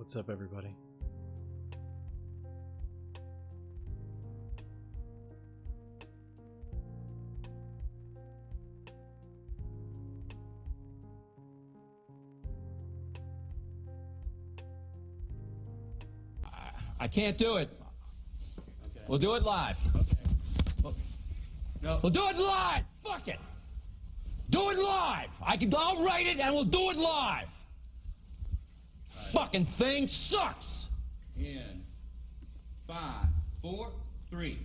What's up, everybody? I can't do it. Okay. We'll do it live. Okay. No. We'll do it live. Fuck it. Do it live. I'll write it and we'll do it live. Right. Fucking thing sucks. In 5, 4, 3.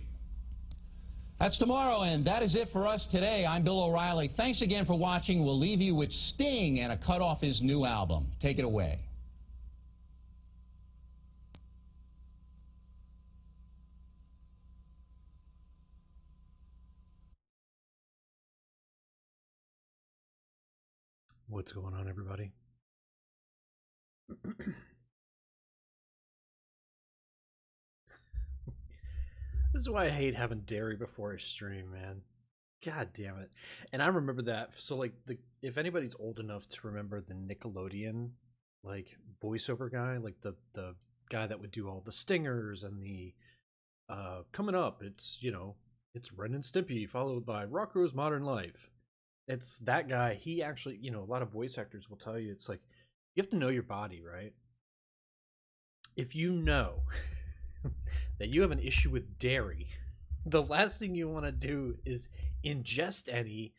That's tomorrow, and that is it for us today. I'm Bill O'Reilly. Thanks again for watching. We'll leave you with Sting and a cut off his new album. Take it away. What's going on, everybody? This is why I hate having dairy before I stream, man. God damn it. And I remember that. So, like, if anybody's old enough to remember the Nickelodeon, like, voiceover guy, like the guy that would do all the stingers and the coming up, it's, you know, it's Ren and Stimpy followed by Rocko's Modern Life. It's that guy. He actually, you know, a lot of voice actors will tell you, it's like, you have to know your body, right? If you know that you have an issue with dairy, the last thing you want to do is ingest any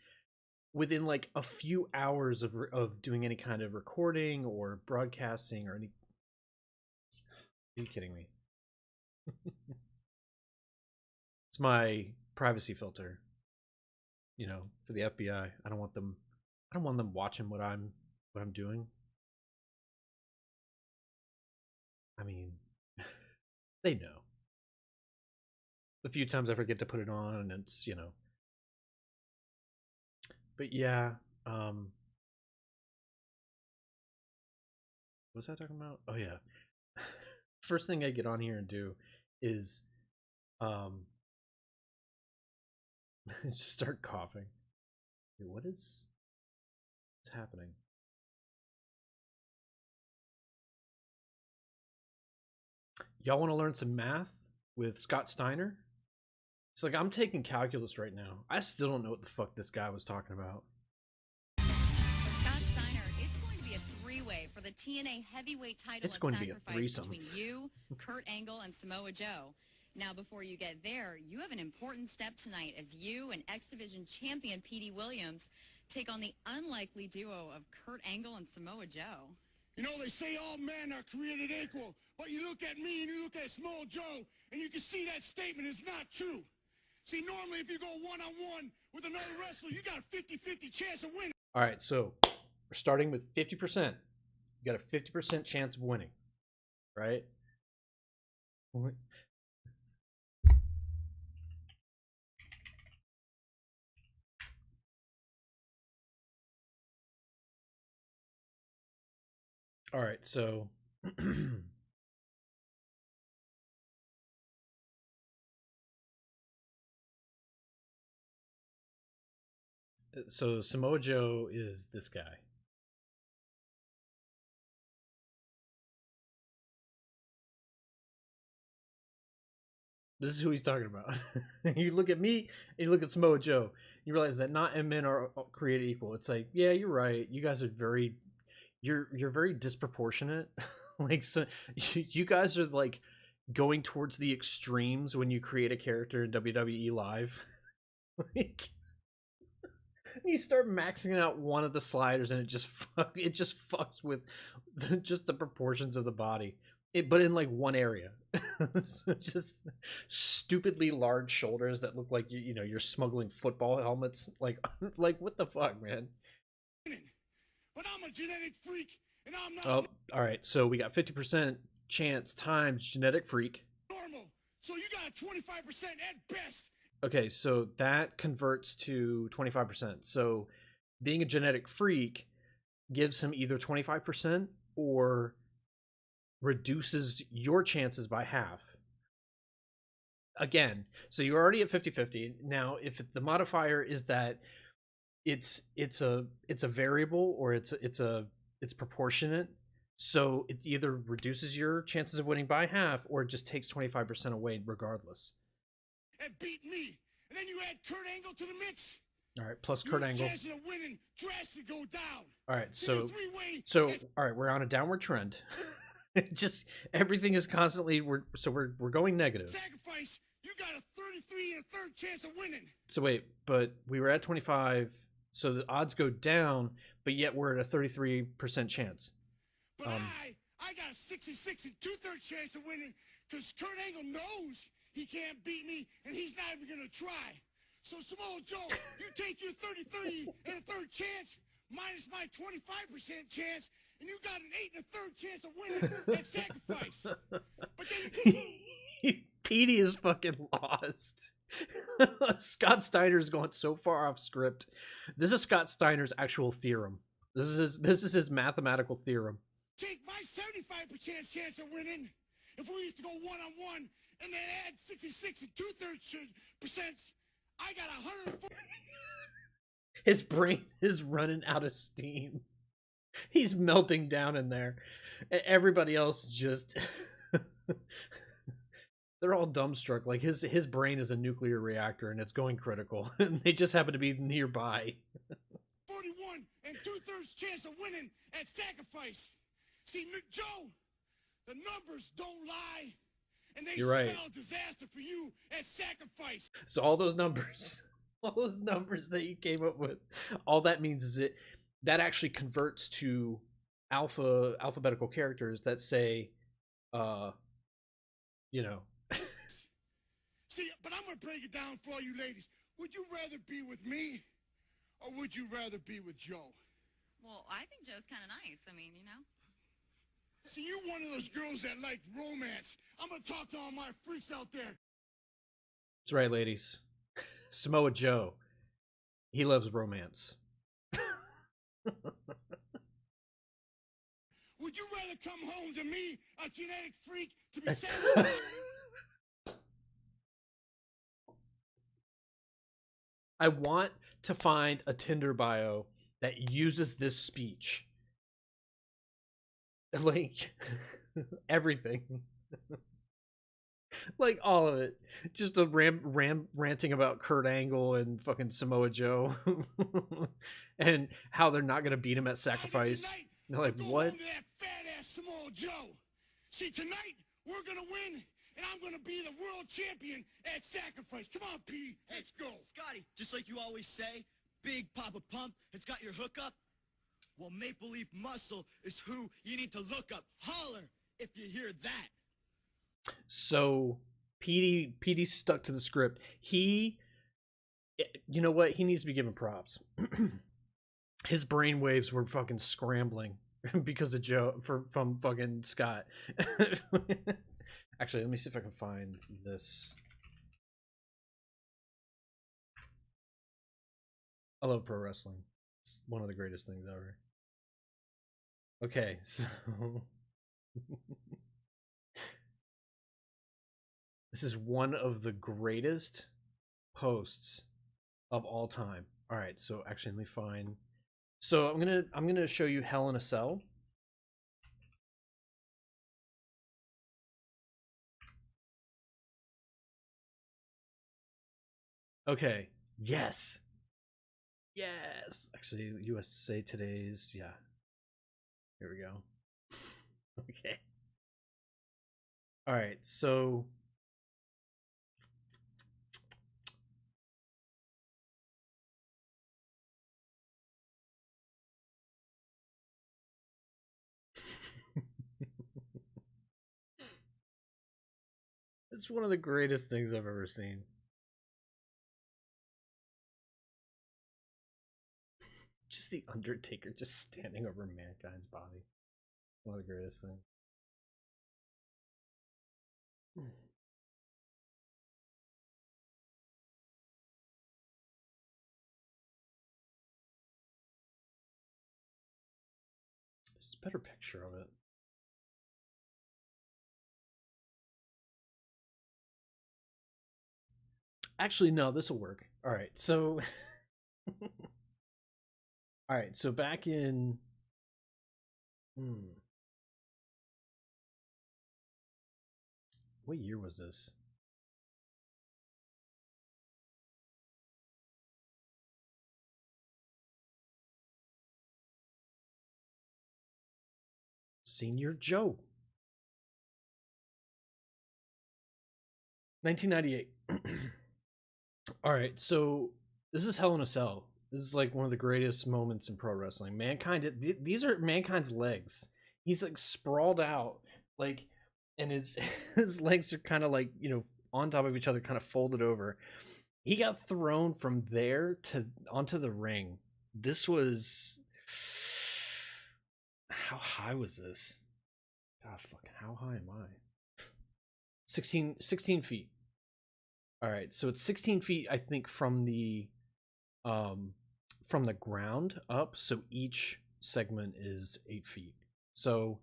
within like a few hours of doing any kind of recording or broadcasting or any. Are you kidding me? It's my privacy filter, you know, for the FBI. I don't want them watching what I'm doing. I mean, they know. The few times I forget to put it on, and it's, you know. But yeah, what was I talking about? Oh yeah. First thing I get on here and do is just start coughing. Wait, what's happening? Y'all want to learn some math with Scott Steiner? It's like, I'm taking calculus right now. I still don't know what the fuck this guy was talking about. Scott Steiner, it's going to be a three-way for the TNA heavyweight title. It's going to be a threesome between you, Kurt Angle, and Samoa Joe. Now, before you get there, you have an important step tonight as you and X Division champion Petey Williams take on the unlikely duo of Kurt Angle and Samoa Joe. You know, they say all men are created equal, but you look at me and you look at Samoa Joe, and you can see that statement is not true. See, normally if you go one-on-one with another wrestler, you got a 50-50 chance of winning. All right, so we're starting with 50%. You got a 50% chance of winning, right? All right, so so Samoa Joe is this guy. This is who he's talking about. You look at me and you look at Samoa Joe, you realize that not men are created equal. It's like, yeah, you're right. You guys are you're very disproportionate. Like, so you guys are like going towards the extremes when you create a character in WWE Live. Like, you start maxing out one of the sliders and it just fucks with just the proportions of the body. But in like one area. So just stupidly large shoulders that look like you know you're smuggling football helmets. Like what the fuck, man? But I'm a genetic freak, and I'm not all right. So we got 50% chance times genetic freak. normal. So you got a 25% at best. Okay, so that converts to 25%. So being a genetic freak gives him either 25% or reduces your chances by half. Again, so you're already at 50-50. Now, if the modifier is that it's a variable or it's proportionate, So it either reduces your chances of winning by half, or it just takes 25% away regardless. And beat me. And then you add Kurt Angle to the mix. All right, plus Kurt Your Angle. chances of winning drastically go down. All right, See, the so three-way, all right, we're on a downward trend. Just everything is constantly we're going negative. sacrifice, you got a 33 and a third chance of winning. So wait, but we were at 25, so the odds go down, but yet we're at a 33% chance. But I got a 66 and two-thirds chance of winning because Kurt Angle knows he can't beat me, and he's not even going to try. So, Samoa Joe, you take your 30-30 and a third chance minus my 25% chance, and you got an 8 and a third chance of winning at sacrifice. But then you... Petey is fucking lost. Scott Steiner is going so far off script. This is Scott Steiner's actual theorem. This is his mathematical theorem. take my 75% chance of winning if we used to go one-on-one and then add 66 and two-thirds percent. I got 140. His brain is running out of steam. He's melting down in there. Everybody else just they're all dumbstruck. Like his brain is a nuclear reactor and it's going critical, and they just happen to be nearby. 41 and two-thirds chance of winning at sacrifice. See, Joe, the numbers don't lie, and they You're right. spell disaster for you at sacrifice. So all those numbers that you came up with, all that means is that actually converts to alphabetical characters that say, See, but I'm going to break it down for all you ladies. Would you rather be with me, or would you rather be with Joe? Well, I think Joe's kind of nice. I mean, you know. See, you're one of those girls that like romance. I'm going to talk to all my freaks out there. That's right, ladies. Samoa Joe, he loves romance. Would you rather come home to me, a genetic freak, to be satisfied? I want to find a Tinder bio that uses this speech. Like, everything. Like, all of it. Just a ranting about Kurt Angle and fucking Samoa Joe. And how they're not going to beat him at Sacrifice. They're like, Go what? home to that fat-ass Samoa Joe. See, tonight, we're going to win, and I'm going to be the world champion at Sacrifice. Come on, P. Let's go. Scotty, just like you always say, Big Papa Pump has got your hookup. Well, Maple Leaf Muscle is who you need to look up. Holler if you hear that. So Petey stuck to the script. You know what? He needs to be given props. His brain waves were fucking scrambling because of Joe from fucking Scott. Actually, let me see if I can find this. I love pro wrestling. It's one of the greatest things ever. Okay, so this is one of the greatest posts of all time. All right, so actually let me find. So I'm gonna show you Hell in a Cell. Okay. Yes. Yes. Actually, USA Today's. Yeah. Here we go. Okay. All right. So. It's one of the greatest things I've ever seen. Just the Undertaker just standing over Mankind's body. One of the greatest things. There's a better picture of it. Actually, no, this will work. All right, so all right, so back in What year was this? Senior Joe. 1998. All right, so this is Hell in a Cell. This is like one of the greatest moments in pro wrestling. Mankind, these are Mankind's legs. He's like sprawled out, like, and his his legs are kind of like, you know, on top of each other, kind of folded over. He got thrown from there to onto the ring. This was, how high was this? God, fucking, how high am I? 16 feet. All right, so it's 16 feet, I think, from the ground up. So each segment is 8 feet. So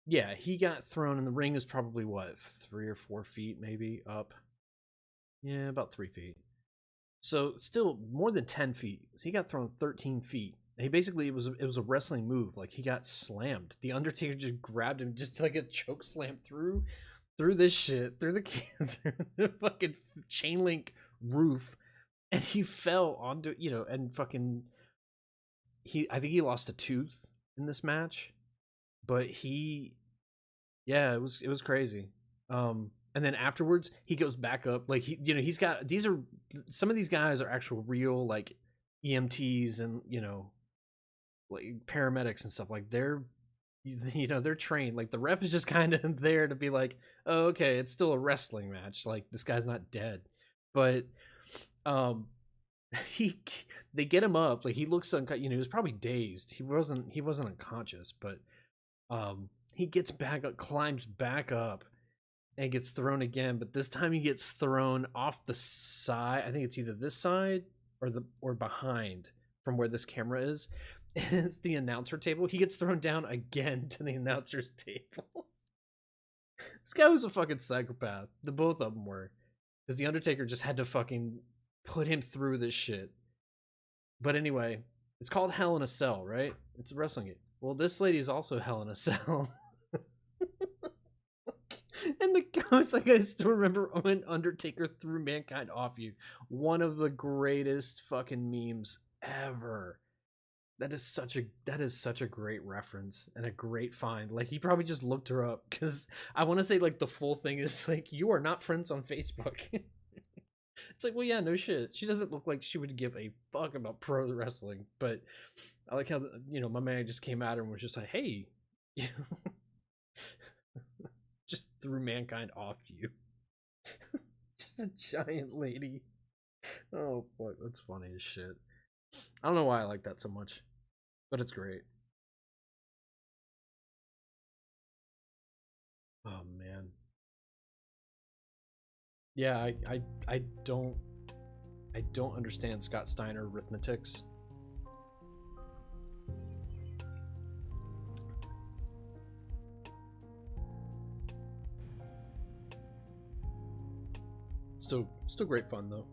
yeah, he got thrown, and the ring is probably what, 3 or 4 feet maybe up. Yeah, about 3 feet. So still more than 10 feet. So he got thrown 13 feet. He basically, it was a wrestling move. Like, he got slammed. The Undertaker just grabbed him, just like a choke slam through this shit, through the fucking chain link roof, and he fell onto, you know, and fucking I think he lost a tooth in this match, but yeah, it was crazy. And then afterwards he goes back up, like, he's got, these are, some of these guys are actual real, like, EMTs and, you know, like paramedics and stuff. Like, they're, you know, they're trained. Like, the ref is just kind of there to be like, oh, okay, it's still a wrestling match, like, this guy's not dead. But they get him up, like, he looks he was probably dazed. He wasn't unconscious, but he gets back up, climbs back up, and gets thrown again. But this time he gets thrown off the side. I think it's either this side or behind from where this camera is. And it's the announcer table. He gets thrown down again to the announcer's table. This guy was a fucking psychopath. The both of them were. Because the Undertaker just had to fucking put him through this shit. But anyway, it's called Hell in a Cell, right? It's a wrestling game. Well, this lady is also Hell in a Cell. And the ghost, like, I still remember when Undertaker threw Mankind off you. One of the greatest fucking memes ever. That is such a great reference and a great find. Like, he probably just looked her up, because I want to say, like, the full thing is like, you are not friends on Facebook. It's like, well, yeah, no shit. She doesn't look like she would give a fuck about pro wrestling. But I like how, you know, my man just came at her and was just like, hey, just threw Mankind off you. Just a giant lady. Oh fuck, that's funny as shit. I don't know why I like that so much, but it's great. Oh man. Yeah, I don't understand Scott Steiner arithmetics. Still great fun though.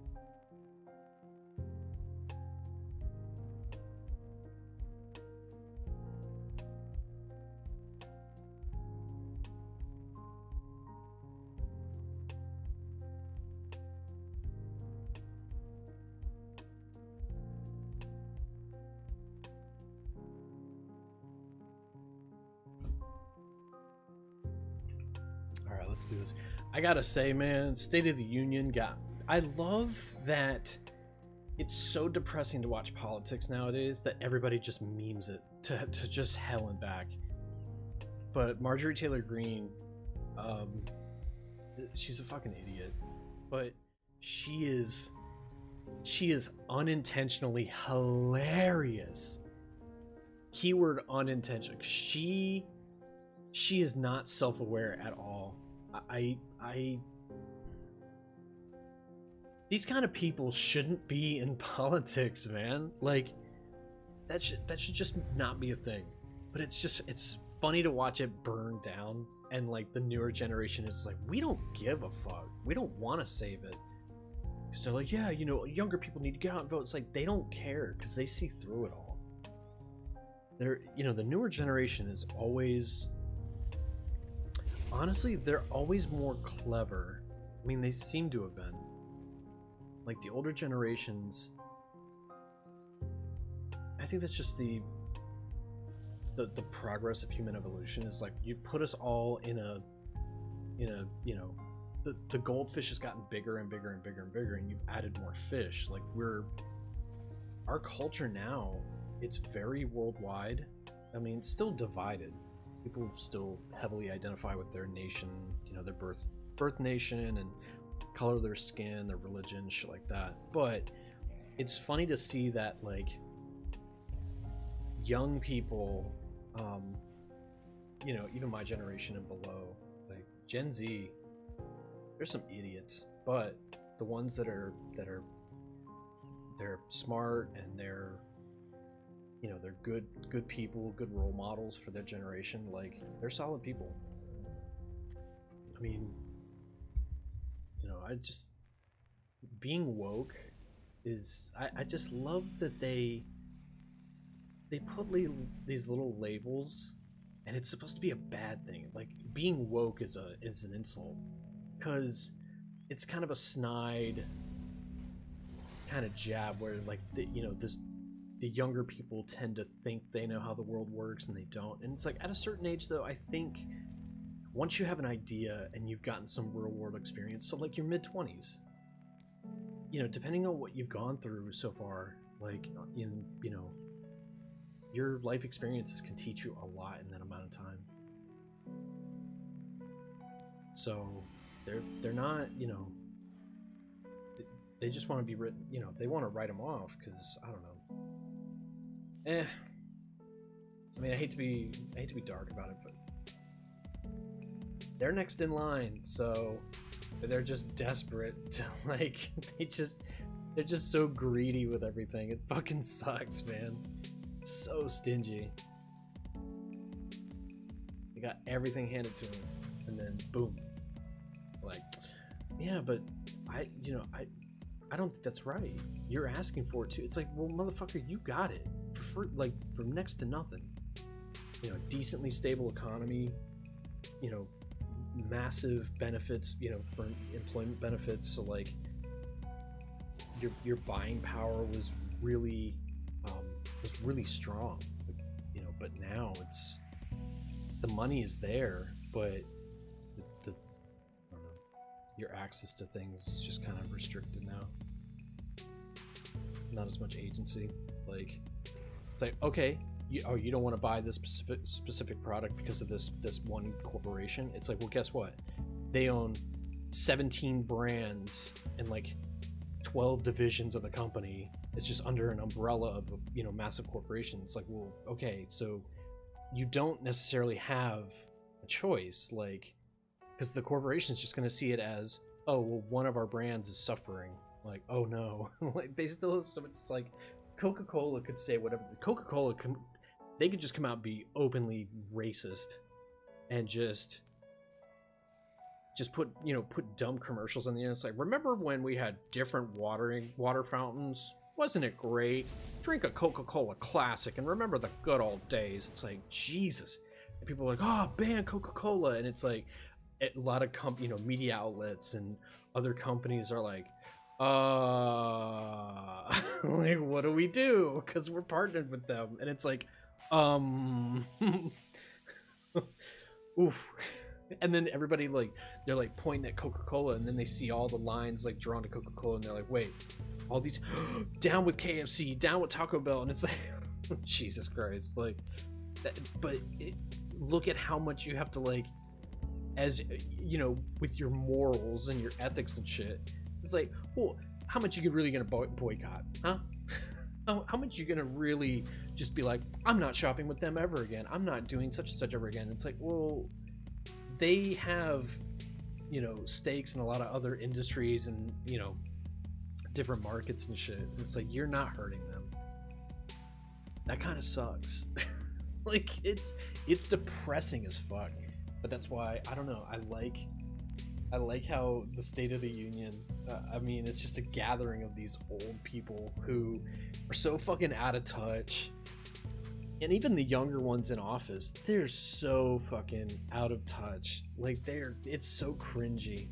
Let's do this. I gotta say, man, State of the Union I love that it's so depressing to watch politics nowadays that everybody just memes it to just hell and back. But Marjorie Taylor Greene, she's a fucking idiot, but she is unintentionally hilarious. Keyword unintentional. She is not self-aware at all. These kind of people shouldn't be in politics, man. Like, that should just not be a thing. But it's funny to watch it burn down, and like the newer generation is like, we don't give a fuck. We don't want to save it. Because they're like, yeah, you know, younger people need to get out and vote. It's like, they don't care because they see through it all. They're, you know, the newer generation is always honestly, they're always more clever. I mean, they seem to have been. Like the older generations, I think that's just the progress of human evolution. Is like you put us all in a you know, the goldfish has gotten bigger and bigger and bigger and bigger, and you've added more fish. Like our culture now, it's very worldwide. I mean, it's still divided. People still heavily identify with their nation, you know, their birth nation, and color of their skin, their religion, shit like that. But it's funny to see that, like, young people, you know, even my generation and below, like Gen Z, there's some idiots, but the ones that are they're smart and they're, you know, they're good people, good role models for their generation. Like, they're solid people. I mean, you know, I just, being woke is, I just love that they put these little labels, and it's supposed to be a bad thing. Like, being woke is an insult, because it's kind of a snide kind of jab where, like, you know, the younger people tend to think they know how the world works, and they don't. And it's like, at a certain age, though, I think once you have an idea and you've gotten some real world experience, so like your mid-20s, you know, depending on what you've gone through so far, like, in, you know, your life experiences can teach you a lot in that amount of time. So they're not, you know, they just want to be written, you know, they want to write them off, because I don't know. I mean, I hate to be dark about it, but they're next in line, so they're just desperate to, like, they're just so greedy with everything. It fucking sucks, man. So stingy. They got everything handed to them, and then boom. Like, yeah, but I don't think that's right. You're asking for it too. It's like, well, motherfucker, you got it for like, for next to nothing. You know, decently stable economy, you know, massive benefits, you know, for employment benefits. So like, your buying power was really strong, you know. But now it's, the money is there, but the I don't know, your access to things is just kind of restricted now. Not as much agency. Like, it's like, okay, you don't want to buy this specific product because of this one corporation. It's like, well, guess what? They own 17 brands and like 12 divisions of the company. It's just under an umbrella of a, you know, massive corporation. It's like, well, okay, so you don't necessarily have a choice, like, because the corporation is just going to see it as, oh, well, one of our brands is suffering. Like, oh no. Like, they still have so much. It's like, Coca-Cola could say whatever. Coca-Cola they could just come out and be openly racist and just put, you know, put dumb commercials on the end. It's like, remember when we had different water fountains? Wasn't it great? Drink a Coca-Cola Classic and remember the good old days. It's like, Jesus. And people are like, oh, ban Coca-Cola. And it's like, a lot of you know, media outlets and other companies are like, like, what do we do? Because we're partnered with them. And it's like, oof. And then everybody, like, they're like pointing at Coca-Cola, and then they see all the lines like drawn to Coca-Cola, and they're like, wait, all these down with KFC, down with Taco Bell. And it's like, Jesus Christ, like that. But look at how much you have to, like, as you know, with your morals and your ethics and shit. It's like, well, how much you really gonna boycott, huh? How much you gonna really just be like, I'm not shopping with them ever again, I'm not doing such and such ever again? It's like, well, they have, you know, stakes in a lot of other industries and, you know, different markets and shit. It's like, you're not hurting them. That kind of sucks. Like, it's depressing as fuck. But that's why, I don't know, I like how the State of the Union, I mean, it's just a gathering of these old people who are so fucking out of touch. And even the younger ones in office, they're so fucking out of touch. Like it's so cringy.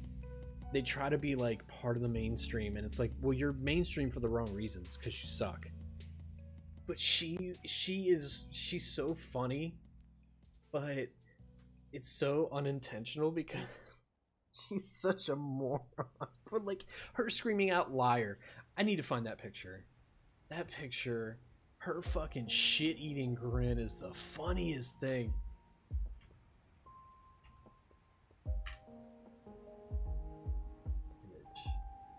They try to be like part of the mainstream, and it's like, well, you're mainstream for the wrong reasons because you suck. But she's so funny, but it's so unintentional because she's such a moron. But like her screaming out liar. I need to find that picture. That picture, her fucking shit-eating grin is the funniest thing.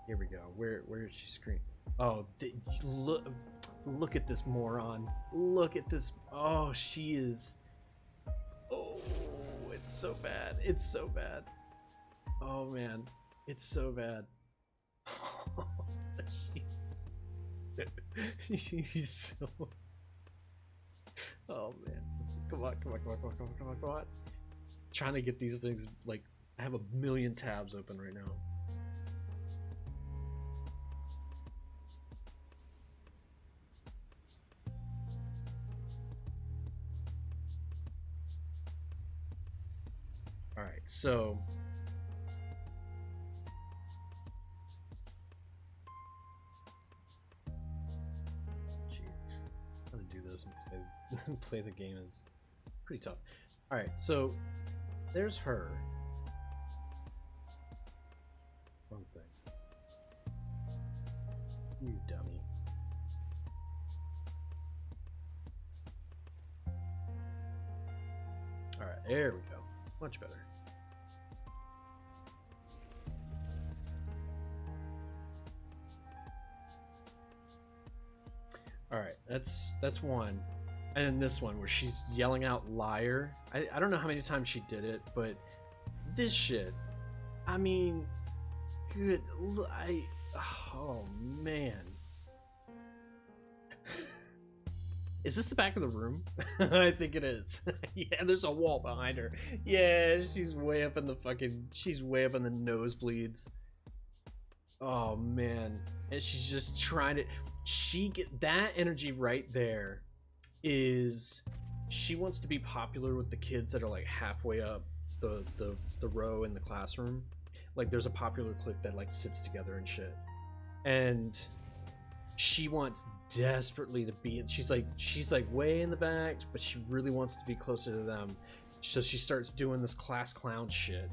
Here we go. Where is she screaming? Oh, look at this moron. Look at this. Oh, she is. Oh, it's so bad. It's so bad. Oh man, it's so bad. She's so. Oh man, come on. Trying to get these things, like, I have a million tabs open right now. All right, so Jesus, how to do this and play the game is pretty tough. All right, so there's her. One thing. You dummy. All right, there we go. Much better. All right, that's one. And then this one where she's yelling out liar. I don't know how many times she did it, but this shit, I mean, good. Oh man. Is this the back of the room? I think it is. Yeah, there's a wall behind her. Yeah, she's way up in the nosebleeds. Oh man. And she's just trying to, that energy right there is, she wants to be popular with the kids that are like halfway up the row in the classroom. Like there's a popular clique that like sits together and shit. And she wants desperately to be, she's like way in the back, but she really wants to be closer to them. So she starts doing this class clown shit,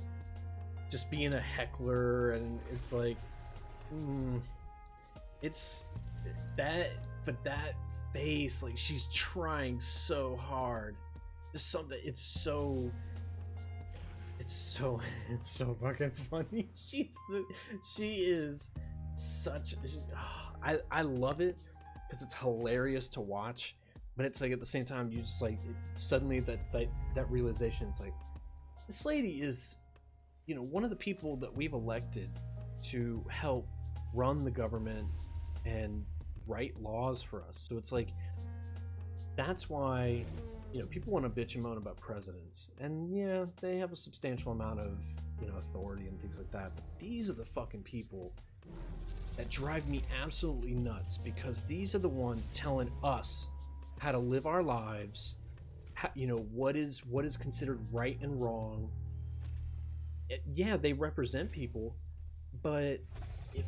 just being a heckler, and it's like, it's that, but that face, like she's trying so hard, just something, it's so fucking funny. She is such, I love it because it's hilarious to watch, but it's like at the same time you just like suddenly that realization, it's like, this lady is, you know, one of the people that we've elected to help run the government and write laws for us. So it's like, that's why, you know, people want to bitch and moan about presidents, and yeah, they have a substantial amount of, you know, authority and things like that, but these are the fucking people that drive me absolutely nuts, because these are the ones telling us how to live our lives, how, you know, what is considered right and wrong. Yeah, they represent people, but if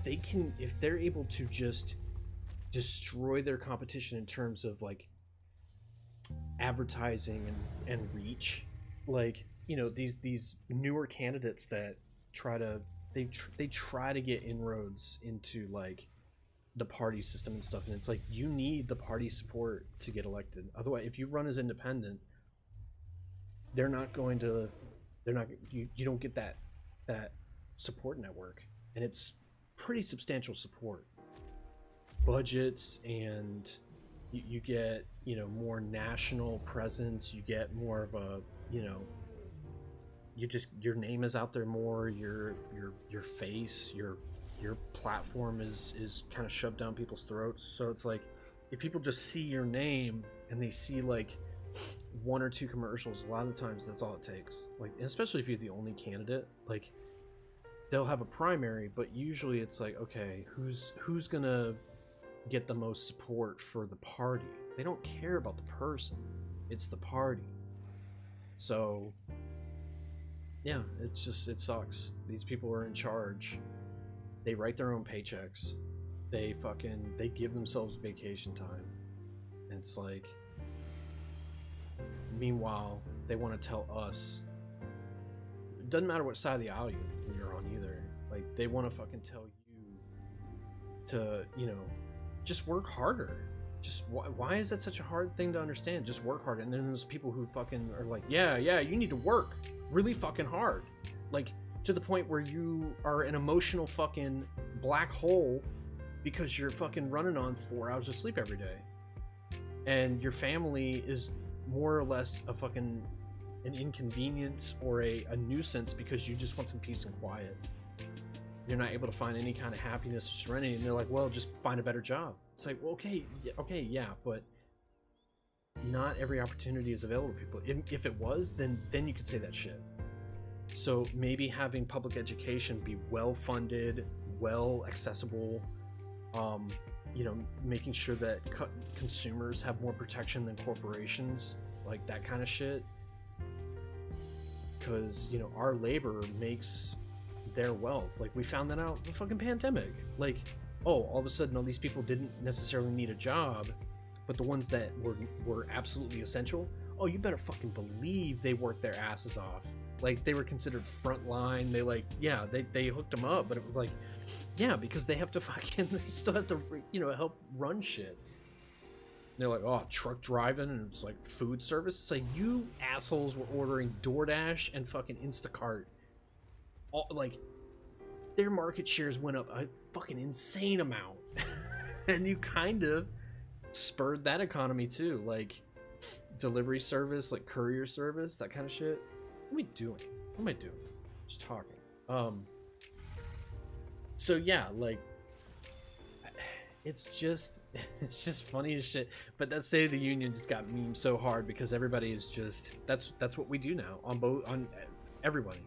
they're able to just destroy their competition in terms of like advertising and reach, like, you know, these newer candidates that they try to get inroads into like the party system and stuff, and it's like, you need the party support to get elected. Otherwise, if you run as independent, you don't get that support network, and it's pretty substantial support, budgets, and you get, you know, more national presence, you get more of a, you know, your name is out there more, your face, your platform is kind of shoved down people's throats. So it's like, if people just see your name and they see like one or two commercials, a lot of the times that's all it takes. Like, especially if you're the only candidate, like they'll have a primary, but usually it's like, okay, who's gonna get the most support for the party? They don't care about the person. It's the party. So yeah, it's just, it sucks. These people are in charge. They write their own paychecks. They give themselves vacation time. And it's like, meanwhile, they want to tell us, it doesn't matter what side of the aisle you're on either. Like, they want to fucking tell you to, you know, just work harder. Just why is that such a hard thing to understand? Just work harder. And then there's people who fucking are like, yeah, you need to work really fucking hard. Like, to the point where you are an emotional fucking black hole because you're fucking running on 4 hours of sleep every day. And your family is more or less a fucking an inconvenience or a nuisance because you just want some peace and quiet. You're not able to find any kind of happiness or serenity, and they're like, well, just find a better job. It's like, well, okay, yeah, but not every opportunity is available to people. If it was, then you could say that shit. So maybe having public education be well funded, well accessible, you know, making sure that consumers have more protection than corporations, like that kind of shit. Because, you know, our labor makes their wealth. Like, we found that out in the fucking pandemic. Like, oh, all of a sudden all these people didn't necessarily need a job, but the ones that were absolutely essential, oh, you better fucking believe they worked their asses off. Like, they were considered frontline. They, like, yeah, they hooked them up, but it was like, yeah, because they have to fucking, they still have to, you know, help run shit. They're like, oh, truck driving, and it's like food service. It's like, you assholes were ordering DoorDash and fucking Instacart. All, like, their market shares went up a fucking insane amount. And you kind of spurred that economy too. Like, delivery service, like courier service, that kind of shit. What am I doing? What am I doing? Just talking. So yeah, like, it's just funny as shit. But that State of the Union just got memed so hard because everybody is just, that's what we do now on everybody.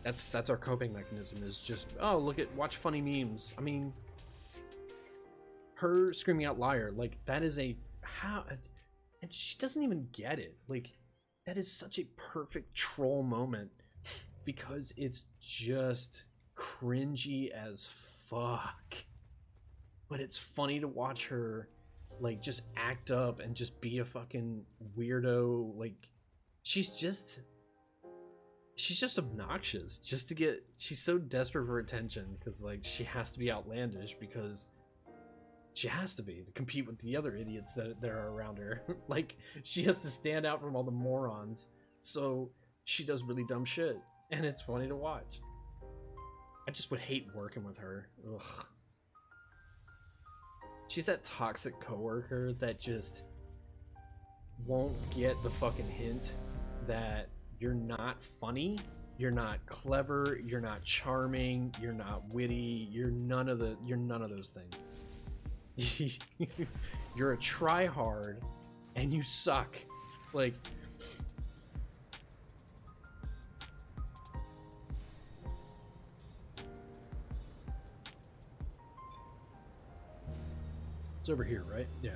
That's our coping mechanism, is just, oh, watch funny memes. I mean, her screaming out liar, like, that is how, and she doesn't even get it. Like, that is such a perfect troll moment because it's just cringy as fuck. But it's funny to watch her, like, just act up and just be a fucking weirdo. Like, she's just obnoxious just to get, she's so desperate for attention because, like, she has to be outlandish because she has to be to compete with the other idiots that are around her. Like, she has to stand out from all the morons, so she does really dumb shit, and it's funny to watch. I just would hate working with her. Ugh. She's that toxic coworker that just won't get the fucking hint that you're not funny, you're not clever, you're not charming, you're not witty, you're none of those things. You're a tryhard and you suck. Like, it's over here, right? Yeah.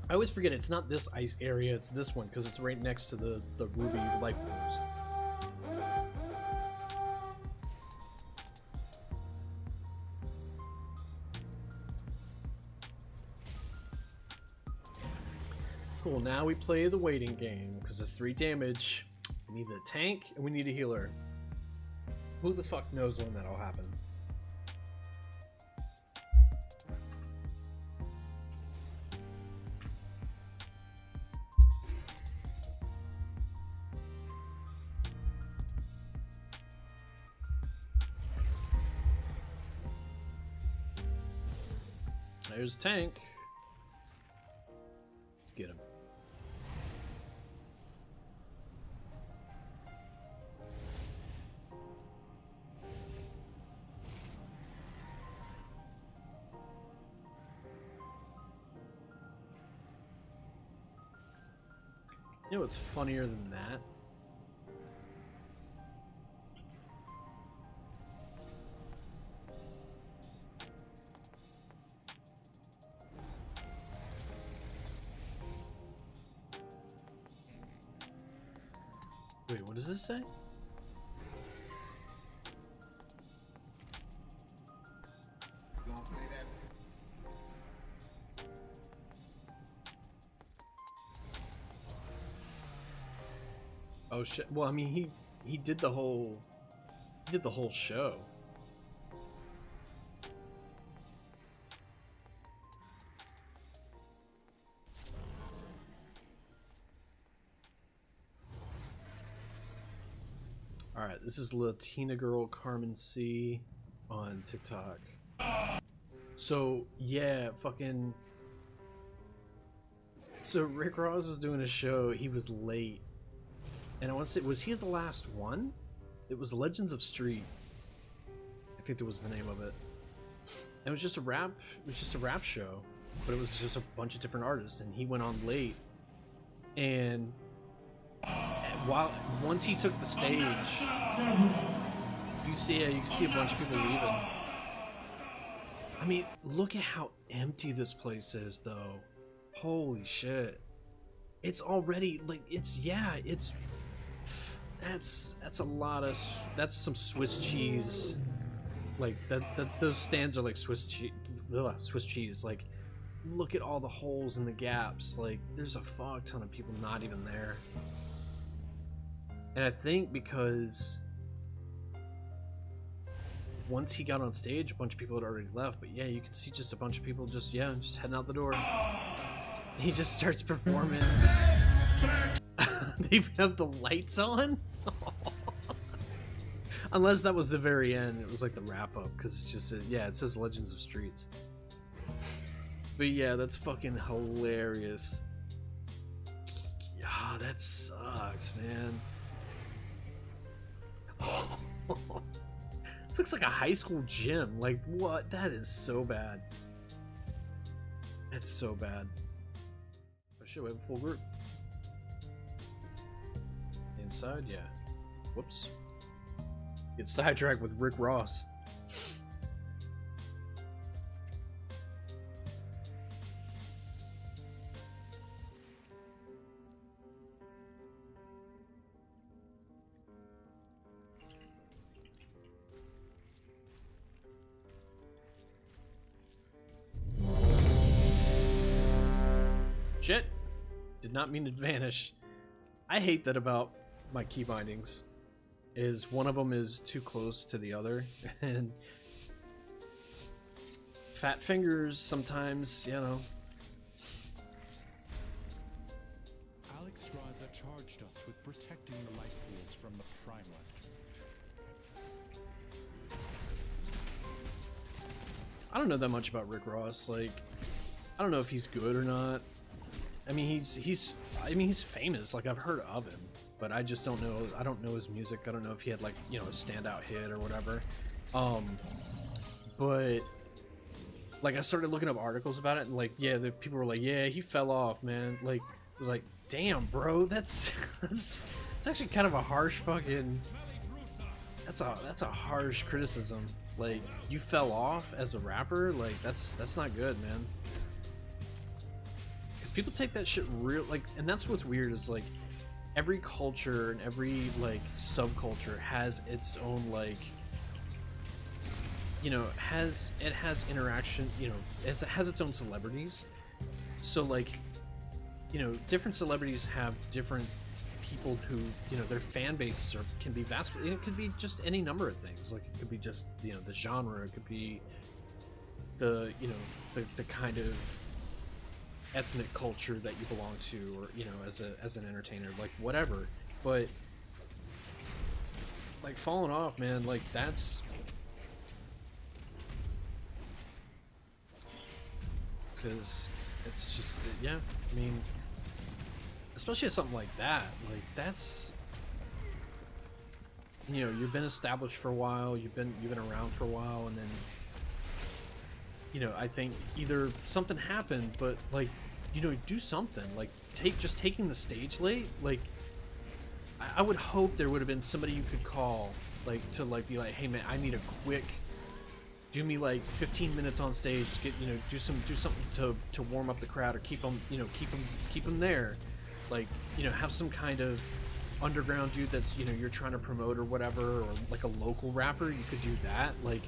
I always forget it's not this ice area, it's this one because it's right next to the Ruby life moves. Cool, now we play the waiting game because it's 3 damage. We need a tank and we need a healer. Who the fuck knows when that'll happen? There's a tank. Let's get him. You know what's funnier than that? Wait, what does this say? Oh shit. Well, I mean, he did the whole show. All right, this is Latina girl Carmen C on TikTok. So yeah, fucking. So Rick Ross was doing a show. He was late. And I want to say, was he the last one? It was Legends of Street. I think that was the name of it. And it was just a rap. It was just a rap show, but it was just a bunch of different artists. And he went on late. And once he took the stage, you see a bunch of people leaving. I mean, look at how empty this place is, though. Holy shit! It's already like that's a lot of that's some Swiss cheese. Like those stands are like Swiss cheese. Like, look at all the holes and the gaps. Like, there's a fuck ton of people not even there. And I think because once he got on stage, a bunch of people had already left. But yeah, you can see just a bunch of people just heading out the door. He just starts performing. They have the lights on. Unless that was the very end. It was like the wrap up, because it's just it says Legends of Streets. But yeah, that's fucking hilarious. Yeah, that sucks, man. This looks like a high school gym. Like, what? That is so bad. That's so bad. Oh shit, we have a full group. Inside, yeah. Whoops. Get sidetracked with Rick Ross. Shit! Did not mean to vanish. I hate that about my key bindings. Is one of them is too close to the other, and fat fingers sometimes, you know. Alex Raza charged us with protecting the life force from the Primeless. I don't know that much about Rick Ross. Like, I don't know if he's good or not. I mean, he's famous. Like, I've heard of him, but I just don't know. I don't know his music. I don't know if he had, like, you know, a standout hit or whatever. But like, I started looking up articles about it, and like, yeah, the people were like, yeah, he fell off, man. Like, it was like, damn, bro, that's actually kind of a harsh fucking. That's a harsh criticism. Like, you fell off as a rapper. Like, that's not good, man. People take that shit real, like, and that's what's weird is, like, every culture and every, like, subculture has its own, like, you know, has interaction, you know, it has its own celebrities. So, like, you know, different celebrities have different people who, you know, their fan bases can be vast. It could be just any number of things. Like, it could be just, you know, the genre. It could be the, you know, the kind of ethnic culture that you belong to, or, you know, as an entertainer, like, whatever. But like, falling off, man, like, that's because it's just, yeah, I mean, especially at something like that, like, that's, you know, you've been established for a while, you've been around for a while, and then, you know, I think either something happened, but, like, you know, do something. Like, taking the stage late. Like, I would hope there would have been somebody you could call, like, to, like, be like, hey man, I need a quick, do me like 15 minutes on stage. Get, you know, do something to warm up the crowd, or keep them, you know, keep them there. Like, you know, have some kind of underground dude that's, you know, you're trying to promote or whatever, or like a local rapper, you could do that. Like,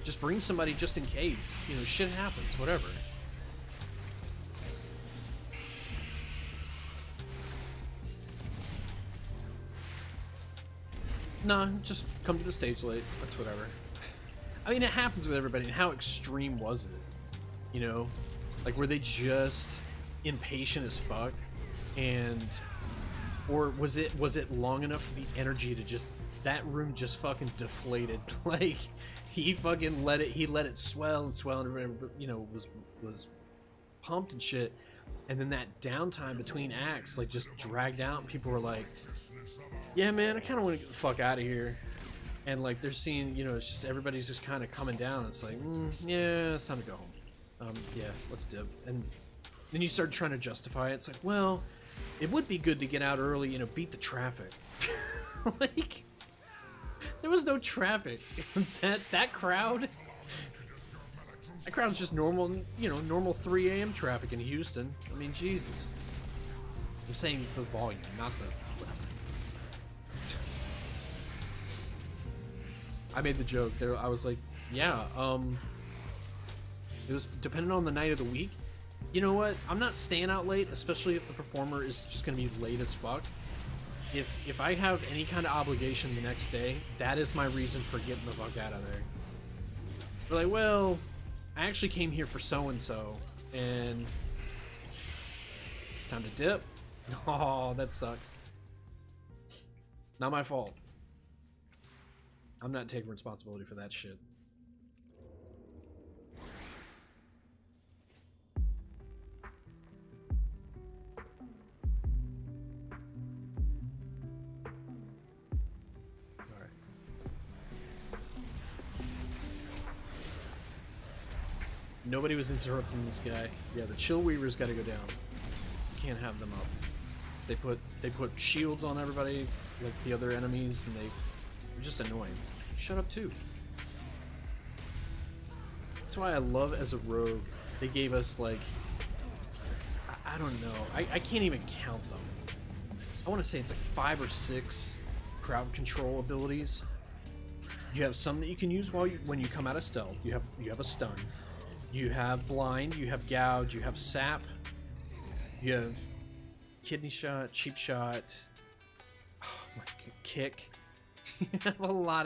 just bring somebody just in case. You know, shit happens, whatever. Nah, just come to the stage late. That's whatever. I mean, it happens with everybody. And how extreme was it? You know? Like, were they just impatient as fuck? And... or was it long enough for the energy to just... that room just fucking deflated. Like, he fucking let it swell and swell and, you know, was pumped and shit. And then that downtime between acts, like, just dragged out. People were like... yeah, man, I kind of want to get the fuck out of here. And, like, they're seeing, you know, it's just everybody's just kind of coming down. It's like, yeah, it's time to go home. Yeah, let's dip. And then you start trying to justify it. It's like, well, it would be good to get out early, you know, beat the traffic. Like, there was no traffic. that crowd was just normal, you know, normal 3 a.m. traffic in Houston. I mean, Jesus. I'm saying the volume, not the... I made the joke there. I was like, yeah, it was depending on the night of the week. You know what? I'm not staying out late, especially if the performer is just gonna be late as fuck. If I have any kind of obligation the next day, that is my reason for getting the fuck out of there. We're like, well, I actually came here for so-and-so, and time to dip. Oh, that sucks. Not my fault. I'm not taking responsibility for that shit. Alright. Nobody was interrupting this guy. Yeah, the Chill Weavers gotta go down. You can't have them up. They put shields on everybody, like the other enemies, and they're just annoying. Shut up too. That's why I love as a rogue, they gave us like, I don't know, I can't even count them. I want to say it's like 5 or 6 crowd control abilities. You have some that you can use when you come out of stealth. You have a stun. You have blind. You have gouge. You have sap. You have kidney shot, cheap shot. Oh my God, kick. You have a lot of